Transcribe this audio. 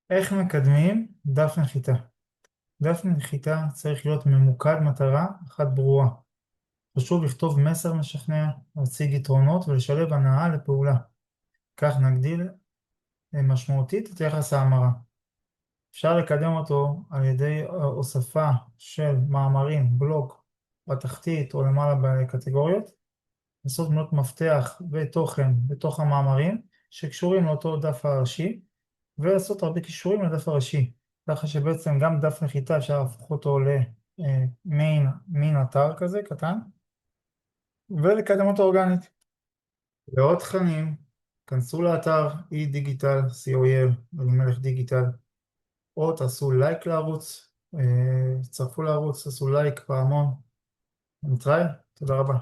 איך מקדמים דף נחיתה? דף נחיתה צריך להיות ממוקד מטרה אחת ברורה. חשוב לכתוב מסר משכנע, להציג יתרונות ולשלב הנאה לפעולה. כך נגדיל משמעותית את יחס ההמרה. אפשר לקדם אותו על ידי הוספה של מאמרים, בלוג, בתחתית או למעלה בקטגוריות, לעשות דמות מפתח ותוכן בתוך המאמרים שקשורים לאותו דף הראשי, ולעשות הרבה קישורים לדף הראשי, ככה שבעצם גם דף נחיתה אפשר להפוך אותו למין אתר כזה קטן, ולקדם אותו אורגנית. לעוד תכנים, כנסו לאתר e-digital co.il, אלימלך דיגיטל, או תעשו לייק לערוץ, צרפו לערוץ, תעשו לייק פעמון. נתראה, תודה רבה.